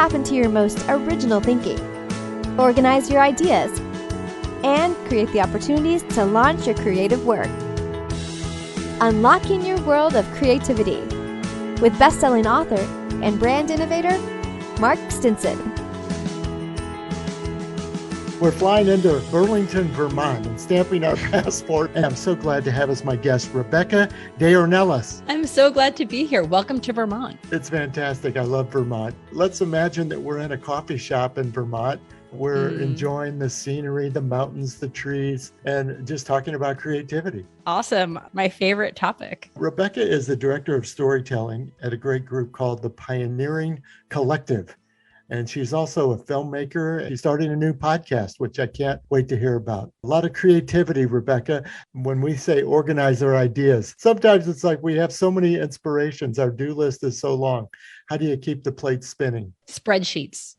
tap into your most original thinking, organize your ideas, and create the opportunities to launch your creative work. Unlocking your world of creativity with best-selling author and brand innovator, Mark Stinson. We're flying into Burlington, Vermont and stamping our passport. And I'm so glad to have as my guest, Rebecca de Ornelas. I'm so glad to be here. Welcome to Vermont. It's fantastic. I love Vermont. Let's imagine that we're in a coffee shop in Vermont. We're enjoying the scenery, the mountains, the trees, and just talking about creativity. Awesome. My favorite topic. Rebecca is the director of storytelling at a great group called the Pioneering Collective. And she's also a filmmaker. She's starting a new podcast, which I can't wait to hear about. A lot of creativity, Rebecca. When we say organize our ideas, sometimes it's like we have so many inspirations. Our do list is so long. How do you keep the plate spinning? Spreadsheets.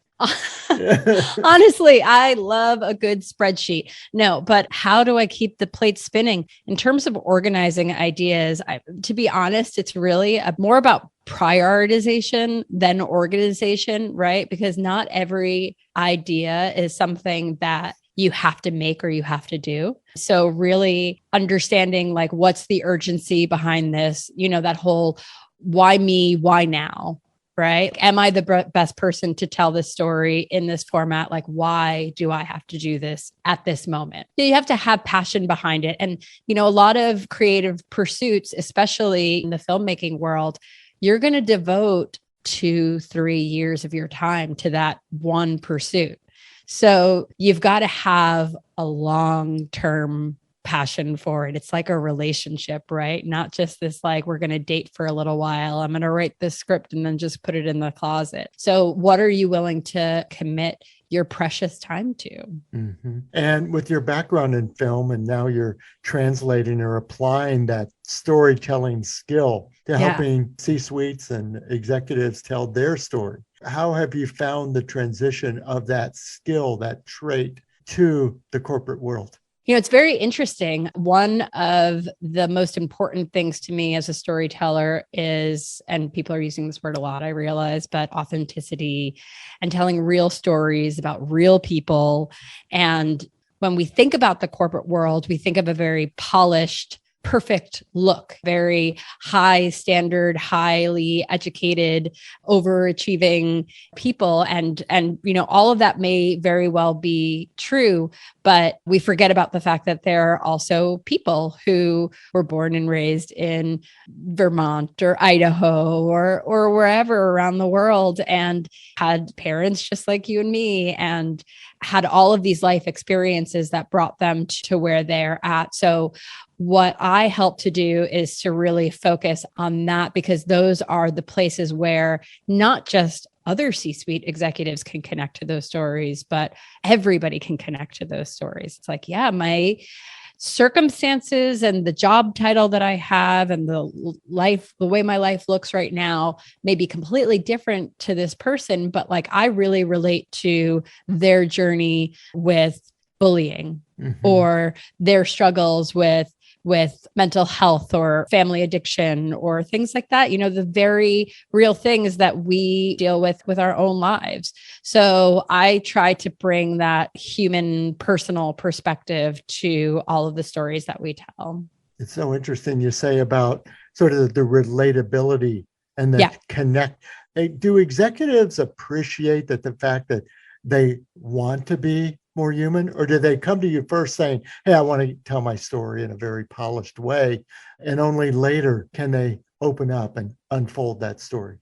Honestly, I love a good spreadsheet. No, but how do I keep the plate spinning? In terms of organizing ideas, to be honest, it's really more about prioritization than organization, right? Because not every idea is something that you have to make or you have to do. So really understanding like what's the urgency behind this, that whole why me, why now? Right? Am I the best person to tell this story in this format? Like, why do I have to do this at this moment? So you have to have passion behind it. And, a lot of creative pursuits, especially in the filmmaking world, you're going to devote 2-3 years of your time to that one pursuit. So you've got to have a long-term passion for it. It's like a relationship, right? Not just this, like, we're going to date for a little while. I'm going to write this script and then just put it in the closet. So what are you willing to commit your precious time to? Mm-hmm. And with your background in film, and now you're translating or applying that storytelling skill to helping C-suites and executives tell their story. How have you found the transition of that skill, that trait, to the corporate world? It's very interesting. One of the most important things to me as a storyteller is, and people are using this word a lot, I realize, but authenticity and telling real stories about real people. And when we think about the corporate world, we think of a very polished, perfect look, very high standard, highly educated, overachieving people. And all of that may very well be true, but we forget about the fact that there are also people who were born and raised in Vermont or Idaho or wherever around the world and had parents just like you and me and had all of these life experiences that brought them to where they're at. So what I help to do is to really focus on that, because those are the places where not just other C-suite executives can connect to those stories, but everybody can connect to those stories. It's like, my circumstances and the job title that I have and the way my life looks right now may be completely different to this person, but like I really relate to their journey with bullying or their struggles with mental health or family addiction or things like that, the very real things that we deal with our own lives. So I try to bring that human, personal perspective to all of the stories that we tell. It's so interesting you say about sort of the relatability and the connect. Do executives appreciate the fact that they want to be more human, or do they come to you first saying, hey, I want to tell my story in a very polished way, and only later can they open up and unfold that story?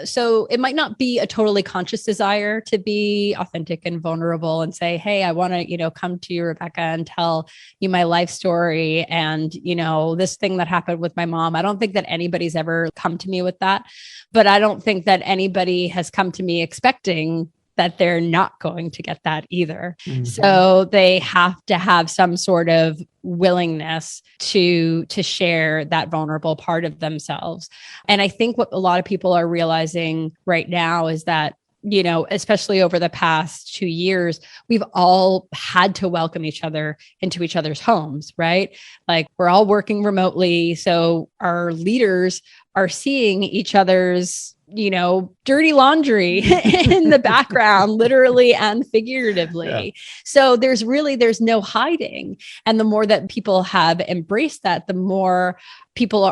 So it might not be a totally conscious desire to be authentic and vulnerable and say, hey, I want to, come to you, Rebecca, and tell you my life story. And, this thing that happened with my mom. I don't think that anybody's ever come to me with that, but I don't think that anybody has come to me expecting that they're not going to get that either. Mm-hmm. So they have to have some sort of willingness to share that vulnerable part of themselves. And I think what a lot of people are realizing right now is that, especially over the past 2 years, we've all had to welcome each other into each other's homes, right? Like we're all working remotely. So our leaders are seeing each other's dirty laundry in the background, literally and figuratively. Yeah. So there's no hiding. And the more that people have embraced that, the more people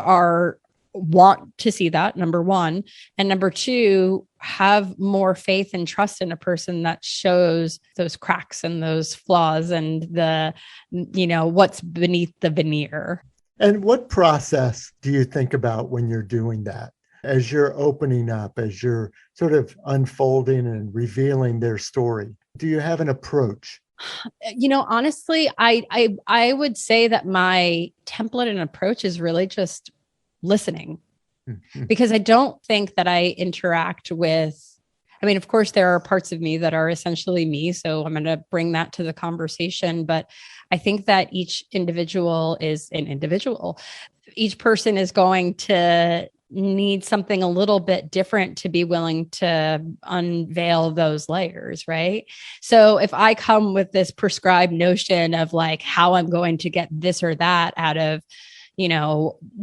want to see that, number one. And number two, have more faith and trust in a person that shows those cracks and those flaws and what's beneath the veneer. And what process do you think about when you're doing that? As you're opening up, as you're sort of unfolding and revealing their story, do you have an approach? Honestly, I would say that my template and approach is really just listening, because I don't think that I interact with, of course, there are parts of me that are essentially me. So I'm going to bring that to the conversation. But I think that each individual is an individual. Each person is going to need something a little bit different to be willing to unveil those layers, right? So if I come with this prescribed notion of like how I'm going to get this or that out of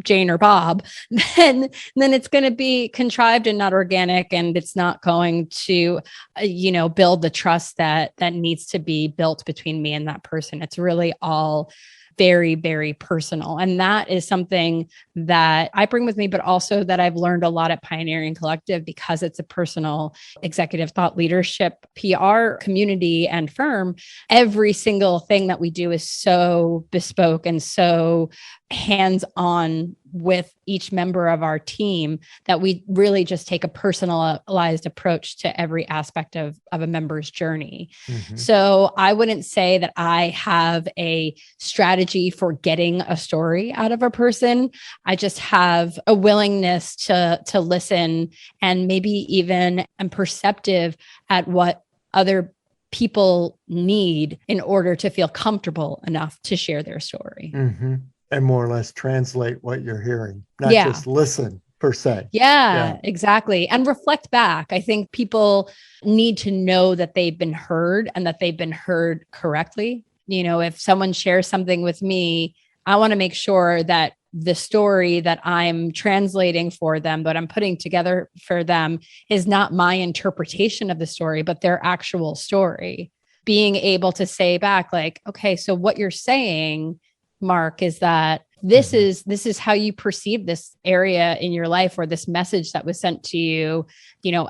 Jane or Bob, then it's going to be contrived and not organic, and it's not going to, build the trust that needs to be built between me and that person. It's really all very, very personal. And that is something that I bring with me, but also that I've learned a lot at Pioneering Collective, because it's a personal executive thought leadership, PR community and firm. Every single thing that we do is so bespoke and so hands-on with each member of our team that we really just take a personalized approach to every aspect of a member's journey. Mm-hmm. So I wouldn't say that I have a strategy for getting a story out of a person. I just have a willingness to listen, and maybe even am perceptive at what other people need in order to feel comfortable enough to share their story. Mm-hmm. And more or less translate what you're hearing, not just listen per se. Yeah, exactly. And reflect back. I think people need to know that they've been heard and that they've been heard correctly. If someone shares something with me, I want to make sure that the story that I'm translating for them, that I'm putting together for them, is not my interpretation of the story, but their actual story. Being able to say back like, okay, so what you're saying, Mark, is that this is how you perceive this area in your life, or this message that was sent to you,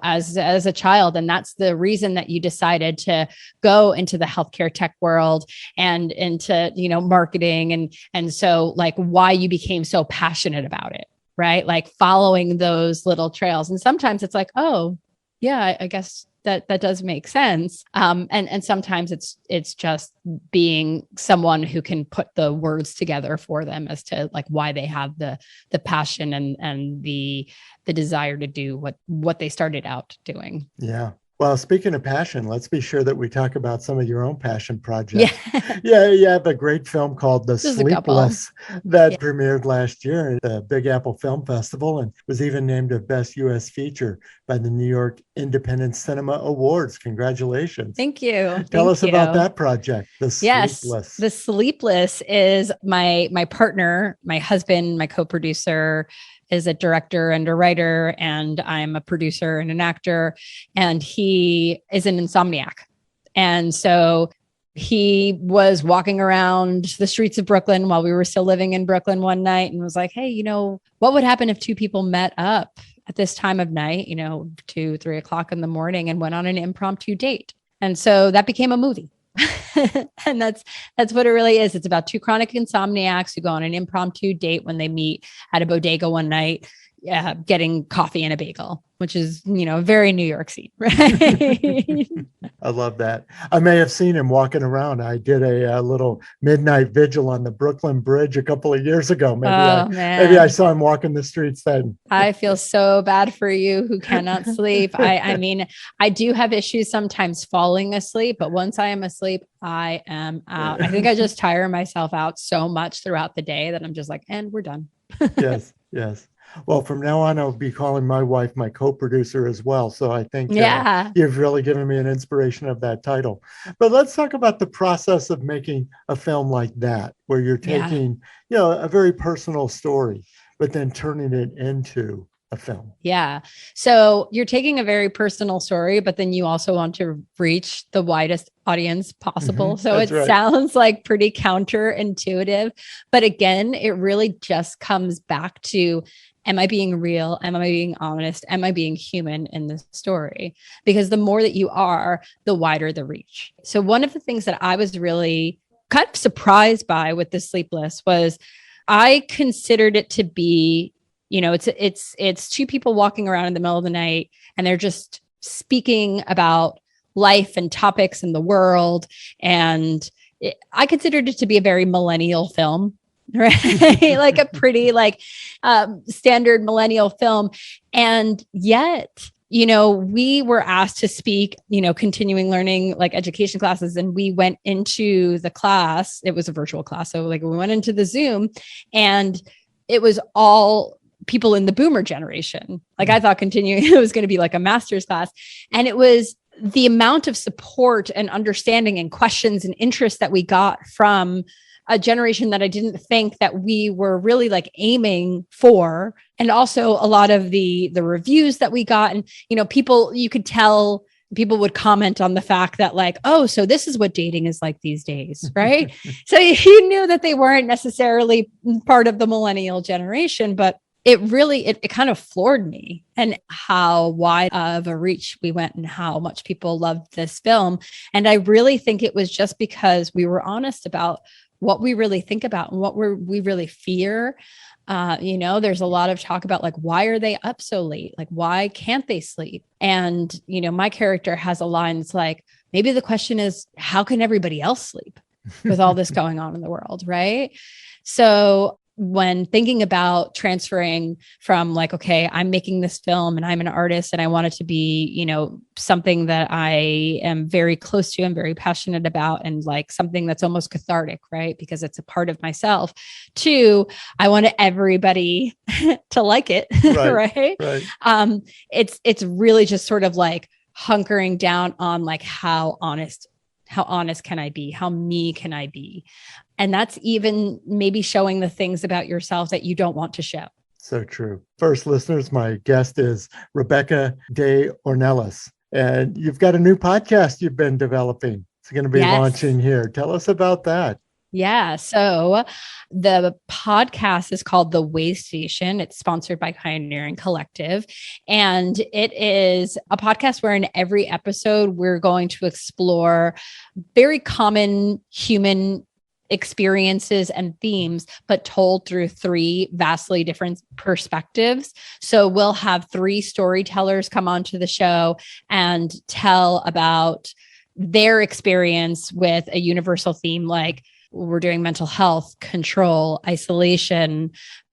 as a child. And that's the reason that you decided to go into the healthcare tech world and into, marketing. And so like why you became so passionate about it, right? Like following those little trails. And sometimes it's like, oh yeah, I guess that does make sense. And sometimes it's just being someone who can put the words together for them as to like why they have the passion and the desire to do what they started out doing. Yeah. Well, speaking of passion, let's be sure that we talk about some of your own passion projects. Yeah, you have a great film called The Sleepless that premiered last year at the Big Apple Film Festival and was even named a Best U.S. Feature by the New York Independent Cinema Awards. Congratulations. Thank you. Tell us about that project, The Sleepless. Yes, The Sleepless is my partner, my husband, my co-producer, is a director and a writer, and I'm a producer and an actor, and he is an insomniac. And so he was walking around the streets of Brooklyn while we were still living in Brooklyn one night and was like, hey, what would happen if two people met up at this time of night, 2, 3 o'clock in the morning, and went on an impromptu date? And so that became a movie. And that's what it really is. It's about two chronic insomniacs who go on an impromptu date when they meet at a bodega one night, getting coffee and a bagel, which is, very New York scene, right? I love that. I may have seen him walking around. I did a little midnight vigil on the Brooklyn Bridge a couple of years ago. Maybe I saw him walking the streets then. I feel so bad for you who cannot sleep. I mean, I do have issues sometimes falling asleep, but once I am asleep, I am out. I think I just tire myself out so much throughout the day that I'm just like, and we're done. Yes. Well, from now on, I'll be calling my wife my co-producer as well. So I think you've really given me an inspiration of that title. But let's talk about the process of making a film like that, where you're taking, a very personal story, but then turning it into a film. Yeah. So you're taking a very personal story, but then you also want to reach the widest audience possible. So it sounds like pretty counterintuitive. But again, it really just comes back to, am I being real? Am I being honest? Am I being human in this story? Because the more that you are, the wider the reach. So one of the things that I was really kind of surprised by with the Sleepless was I considered it to be, it's two people walking around in the middle of the night and they're just speaking about life and topics in the world. And I considered it to be a very millennial film, right? Like a pretty standard millennial film. And yet, we were asked to speak, continuing learning, like education classes. And we went into the class. It was a virtual class. So we went into the Zoom and it was all people in the boomer generation. Like I thought continuing, it was going to be like a master's class. And it was the amount of support and understanding and questions and interest that we got from a generation that I didn't think that we were really aiming for. And also a lot of the reviews that we got, and, people, you could tell people would comment on the fact that oh, so this is what dating is like these days, right? So you knew that they weren't necessarily part of the millennial generation, but it really, it kind of floored me and how wide of a reach we went and how much people loved this film. And I really think it was just because we were honest about what we really think about and what we really fear. There's a lot of talk about why are they up so late? Why can't they sleep? And, my character has a line that's maybe the question is, how can everybody else sleep with all this going on in the world? Right. So when thinking about transferring from okay, I'm making this film and I'm an artist and I want it to be, something that I am very close to and very passionate about and something that's almost cathartic, right? Because it's a part of myself. Two, I want everybody to like it, right? Right. It's really just sort of hunkering down on how honest can I be? How me can I be? And that's even maybe showing the things about yourself that you don't want to show. So true. First, listeners, my guest is Rebecca de Ornelas, and you've got a new podcast you've been developing. It's going to be launching here. Tell us about that. Yeah. So the podcast is called The Waystation. It's sponsored by Pioneering Collective. And it is a podcast where in every episode, we're going to explore very common human experiences and themes, but told through three vastly different perspectives. So we'll have three storytellers come onto the show and tell about their experience with a universal theme, we're doing mental health, control, isolation,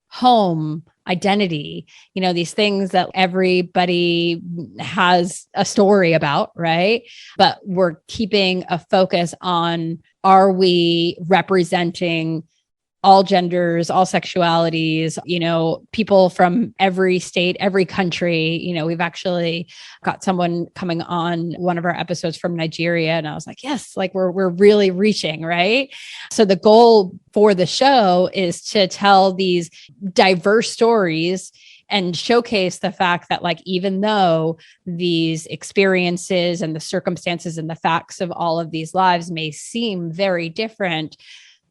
home, identity, these things that everybody has a story about, right? But we're keeping a focus on, are we representing all genders, all sexualities, people from every state, every country. We've actually got someone coming on one of our episodes from Nigeria. And I was like, yes, we're really reaching, right? So the goal for the show is to tell these diverse stories and showcase the fact that even though these experiences and the circumstances and the facts of all of these lives may seem very different,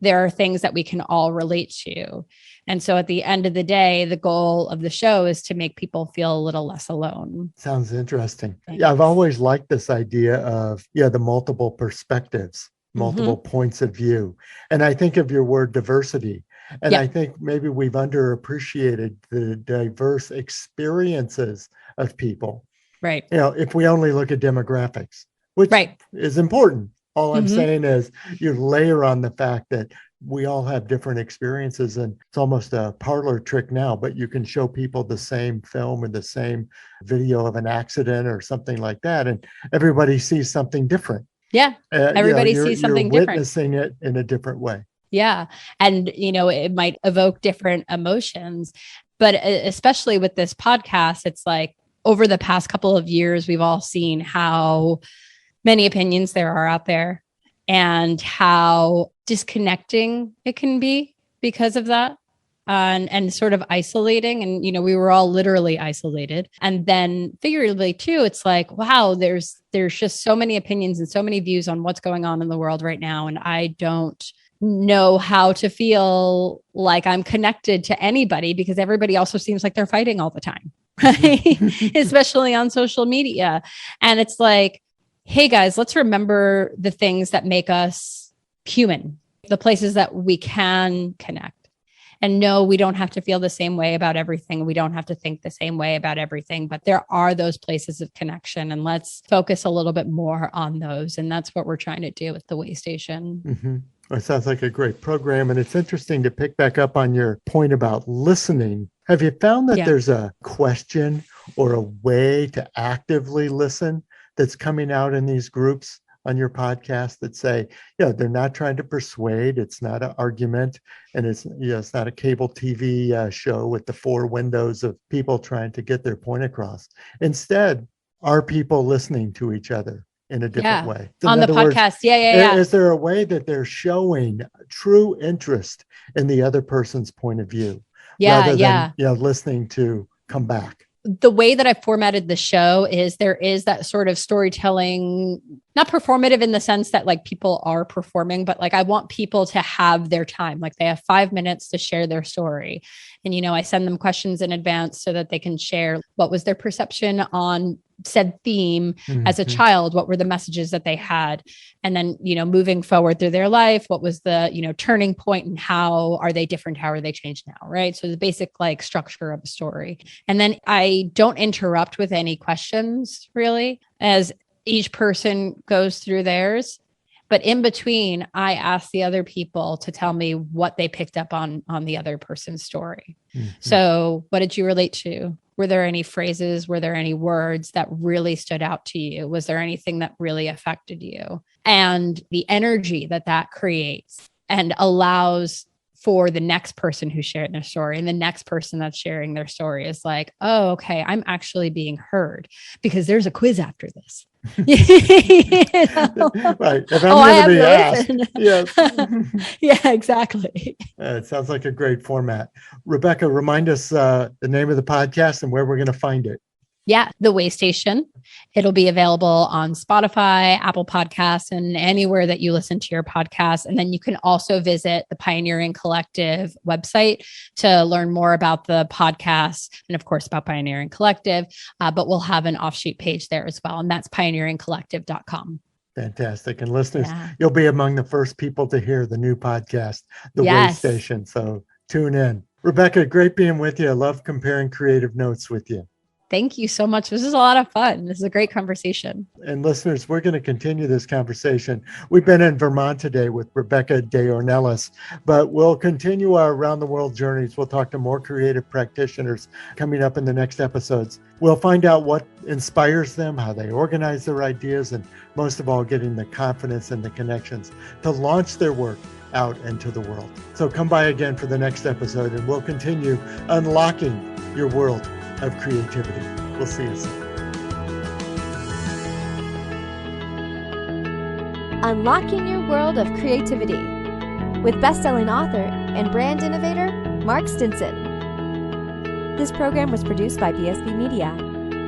there are things that we can all relate to. And so at the end of the day, the goal of the show is to make people feel a little less alone. Sounds interesting. Thanks. Yeah, I've always liked this idea of, the multiple perspectives, multiple points of view. And I think of your word diversity. And I think maybe we've underappreciated the diverse experiences of people. Right. If we only look at demographics, which is important. All I'm saying is you layer on the fact that we all have different experiences, and it's almost a parlor trick now, but you can show people the same film or the same video of an accident or something like that, and everybody sees something different. Yeah. Everybody sees something different. You're witnessing it in a different way. Yeah. And, it might evoke different emotions, but especially with this podcast, it's over the past couple of years, we've all seen how many opinions there are out there and how disconnecting it can be because of that. and sort of isolating. And, we were all literally isolated. And then figuratively too, it's like, wow, there's just so many opinions and so many views on what's going on in the world right now. And I don't know how to feel like I'm connected to anybody because everybody also seems like they're fighting all the time, especially on social media. And it's like, hey guys, let's remember the things that make us human, the places that we can connect. And no, we don't have to feel the same way about everything. We don't have to think the same way about everything, but there are those places of connection, and let's focus a little bit more on those. And that's what we're trying to do with the Waystation. Mm-hmm. Well, it sounds like a great program. And it's interesting to pick back up on your point about listening. Have you found that there's a question or a way to actively listen that's coming out in these groups on your podcast that say, they're not trying to persuade, it's not an argument, and it's not a cable TV show with the 4 windows of people trying to get their point across. Instead, are people listening to each other in a different way? On the podcast. Yeah. Is there a way that they're showing true interest in the other person's point of view? Rather than, listening to come back? The way that I formatted the show is there is that sort of storytelling, not performative in the sense that like people are performing, but like I want people to have their time. Like they have 5 minutes to share their story. And, I send them questions in advance so that they can share what was their perception on said theme as a child, what were the messages that they had, and then moving forward through their life, what was the turning point, and how are they different, how are they changed now, right? So the basic like structure of a story. And then I don't interrupt with any questions really as each person goes through theirs, but in between I ask the other people to tell me what they picked up on the other person's story. So what did you relate to? Were there any phrases? Were there any words that really stood out to you? Was there anything that really affected you? And the energy that creates and allows for the next person who shared their story and the next person that's sharing their story is like, oh, okay, I'm actually being heard because there's a quiz after this. Right. If I'm going to be asked. Yes. Yeah, exactly. It sounds like a great format. Rebecca, remind us the name of the podcast and where we're going to find it. Yeah, the Waystation. It'll be available on Spotify, Apple Podcasts, and anywhere that you listen to your podcast. And then you can also visit the Pioneering Collective website to learn more about the podcast and, of course, about Pioneering Collective. But we'll have an offshoot page there as well. And that's pioneeringcollective.com. Fantastic. And listeners, you'll be among the first people to hear the new podcast, The Waystation. So tune in. Rebecca, great being with you. I love comparing creative notes with you. Thank you so much. This is a lot of fun. This is a great conversation. And listeners, we're going to continue this conversation. We've been in Vermont today with Rebecca de Ornelas, but we'll continue our around the world journeys. We'll talk to more creative practitioners coming up in the next episodes. We'll find out what inspires them, how they organize their ideas, and most of all, getting the confidence and the connections to launch their work out into the world. So come by again for the next episode, and we'll continue unlocking your world of creativity. We'll see you soon. Unlocking Your World of Creativity with best-selling author and brand innovator, Mark Stinson. This program was produced by BSB Media,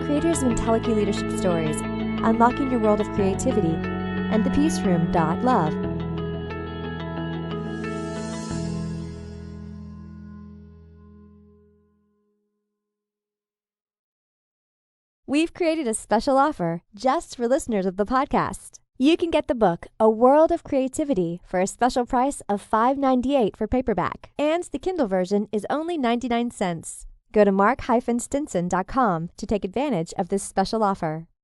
creators of IntelliKey Leadership Stories, Unlocking Your World of Creativity, and thepeaceroom.love. We've created a special offer just for listeners of the podcast. You can get the book, A World of Creativity, for a special price of $5.98 for paperback, and the Kindle version is only 99 cents. Go to mark-stinson.com to take advantage of this special offer.